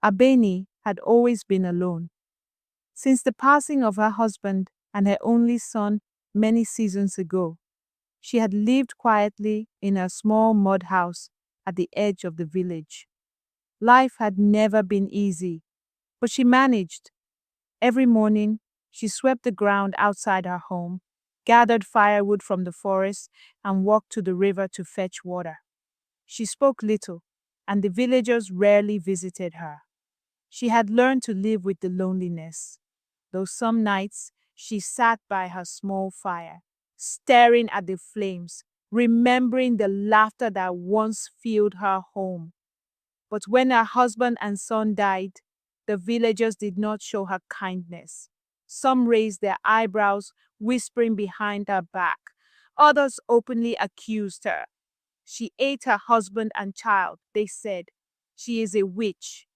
Abeni had always been alone. Since the passing of her husband and her only son many seasons ago, she had lived quietly in her small mud house at the edge of the village. Life had never been easy, but she managed. Every morning, she swept the ground outside her home, gathered firewood from the forest, and walked to the river to fetch water. She spoke little, and the villagers rarely visited her. She had learned to live with the loneliness, though some nights she sat by her small fire, staring at the flames, remembering the laughter that once filled her home. But when her husband and son died, the villagers did not show her kindness. Some raised their eyebrows, whispering behind her back. Others openly accused her. She ate her husband and child, they said. She is a witch.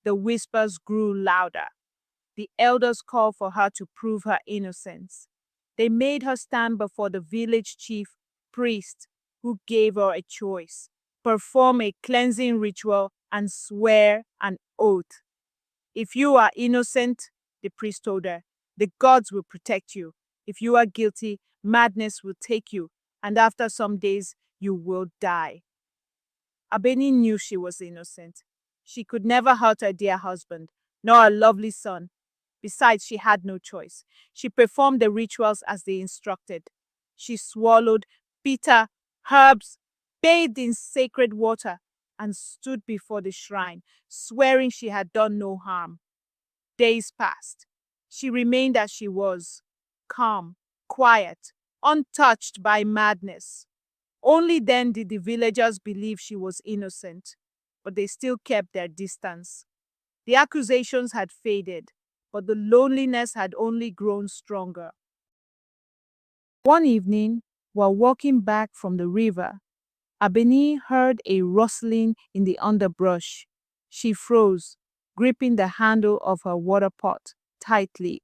The whispers grew louder. The elders called for her to prove her innocence. They made her stand before the village chief priest, who gave her a choice: perform a cleansing ritual and swear an oath. If you are innocent, the priest told her, the gods will protect you. If you are guilty, madness will take you, and after some days, you will die. Abeni knew she was innocent. She could never hurt her dear husband, nor her lovely son. Besides, she had no choice. She performed the rituals as they instructed. She swallowed bitter herbs, bathed in sacred water, and stood before the shrine, swearing she had done no harm. Days passed. She remained as she was, calm, quiet, untouched by madness. Only then did the villagers believe she was innocent, but they still kept their distance. The accusations had faded, but the loneliness had only grown stronger. One evening, while walking back from the river, Abeni heard a rustling in the underbrush. She froze, gripping the handle of her water pot tightly.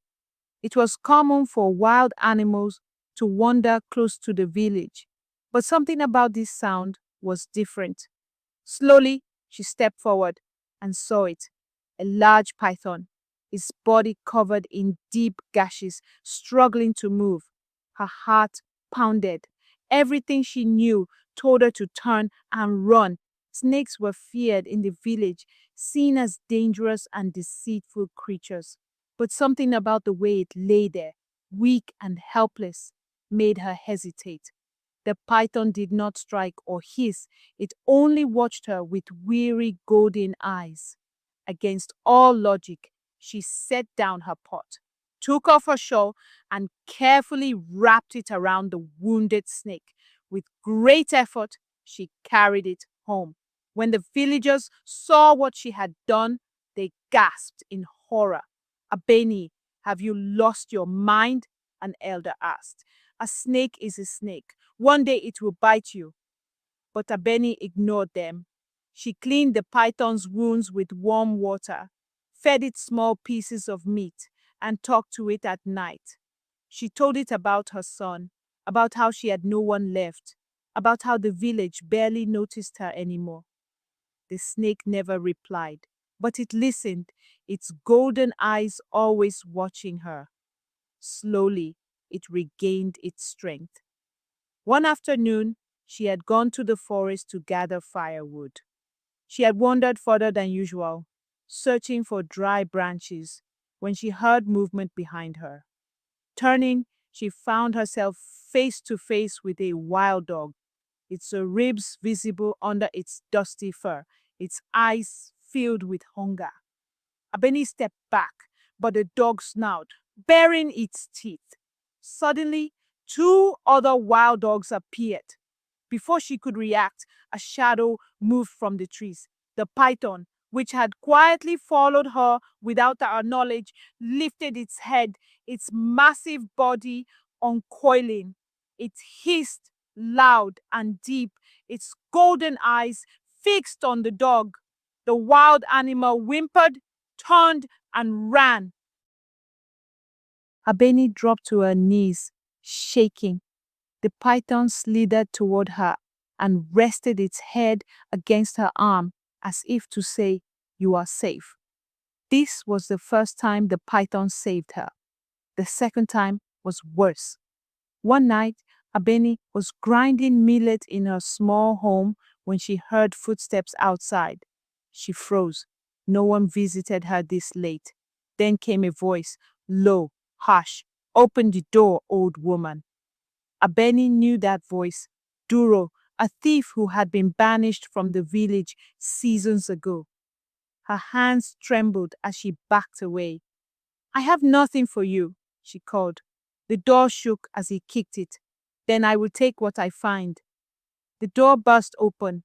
It was common for wild animals to wander close to the village, but something about this sound was different. Slowly, she stepped forward and saw it: a large python, its body covered in deep gashes, struggling to move. Her heart pounded. Everything she knew told her to turn and run. Snakes were feared in the village, seen as dangerous and deceitful creatures. But something about the way it lay there, weak and helpless, made her hesitate. The python did not strike or hiss. It only watched her with weary golden eyes. Against all logic, she set down her pot, took off her shawl, and carefully wrapped it around the wounded snake. With great effort, she carried it home. When the villagers saw what she had done, they gasped in horror. Abeni, have you lost your mind? An elder asked. A snake is a snake. One day it will bite you. But Abeni ignored them. She cleaned the python's wounds with warm water, fed it small pieces of meat, and talked to it at night. She told it about her son, about how she had no one left, about how the village barely noticed her anymore. The snake never replied, but it listened, its golden eyes always watching her. Slowly, it regained its strength. One afternoon, she had gone to the forest to gather firewood. She had wandered further than usual, searching for dry branches, when she heard movement behind her. Turning, she found herself face to face with a wild dog, its ribs visible under its dusty fur, its eyes filled with hunger. Abeni stepped back, but the dog snarled, baring its teeth. Suddenly, two other wild dogs appeared. Before she could react, a shadow moved from the trees. The python, which had quietly followed her without her knowledge, lifted its head, its massive body uncoiling. It hissed loud and deep, its golden eyes fixed on the dog. The wild animal whimpered, turned, and ran. Abeni dropped to her knees, shaking. The python slithered toward her and rested its head against her arm, as if to say, You are safe. This was the first time the python saved her. The second time was worse. One night, Abeni was grinding millet in her small home when she heard footsteps outside. She froze. No one visited her this late. Then came a voice, low, harsh. Open the door, old woman. Abeni knew that voice. Duro, a thief who had been banished from the village seasons ago. Her hands trembled as she backed away. I have nothing for you, she called. The door shook as he kicked it. Then I will take what I find. The door burst open.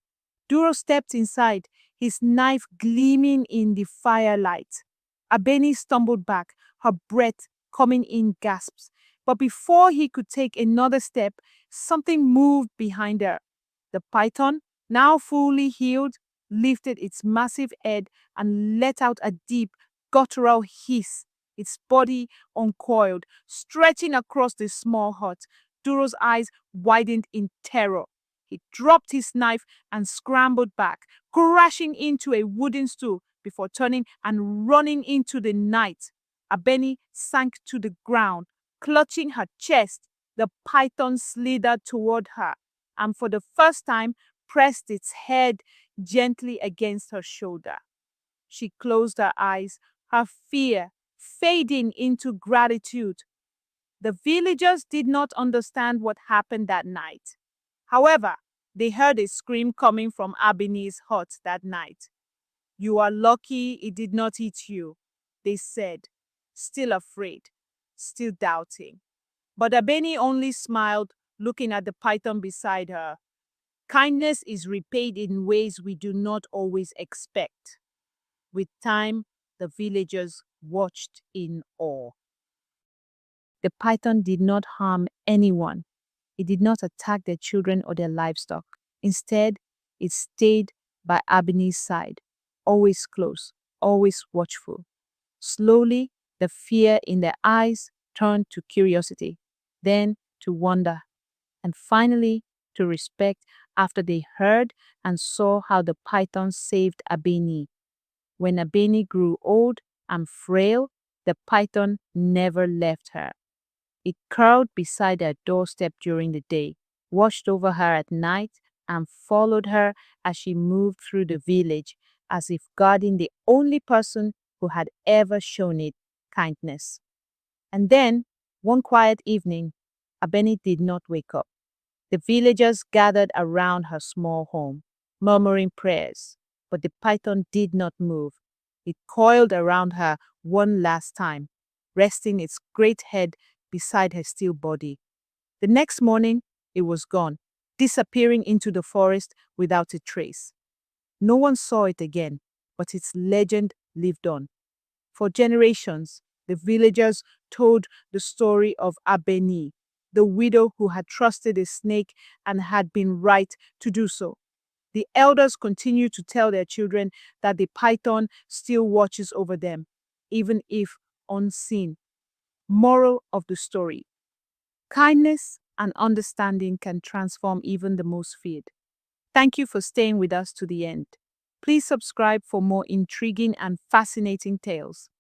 Duro stepped inside, his knife gleaming in the firelight. Abeni stumbled back, her breath coming in gasps. But before he could take another step, something moved behind her. The python, now fully healed, lifted its massive head and let out a deep, guttural hiss. Its body uncoiled, stretching across the small hut. Duro's eyes widened in terror. He dropped his knife and scrambled back, crashing into a wooden stool before turning and running into the night. Abeni sank to the ground, clutching her chest. The python slithered toward her and for the first time pressed its head gently against her shoulder. She closed her eyes, her fear fading into gratitude. The villagers did not understand what happened that night. However, they heard a scream coming from Abeni's hut that night. You are lucky it did not eat you, they said, still afraid, still doubting. But Abeni only smiled, looking at the python beside her. Kindness is repaid in ways we do not always expect. With time, the villagers watched in awe. The python did not harm anyone. It did not attack their children or their livestock. Instead, it stayed by Abeni's side, always close, always watchful. Slowly, the fear in their eyes turned to curiosity, then to wonder, and finally to respect after they heard and saw how the python saved Abeni. When Abeni grew old and frail, the python never left her. It curled beside her doorstep during the day, watched over her at night, and followed her as she moved through the village, as if guarding the only person who had ever shown it kindness. And then, one quiet evening, Abeni did not wake up. The villagers gathered around her small home, murmuring prayers, but the python did not move. It coiled around her one last time, resting its great head beside her still body. The next morning, it was gone, disappearing into the forest without a trace. No one saw it again, but its legend lived on. For generations, the villagers told the story of Abeni, the widow who had trusted a snake and had been right to do so. The elders continue to tell their children that the python still watches over them, even if unseen. Moral of the story: kindness and understanding can transform even the most feared. Thank you for staying with us to the end. Please subscribe for more intriguing and fascinating tales.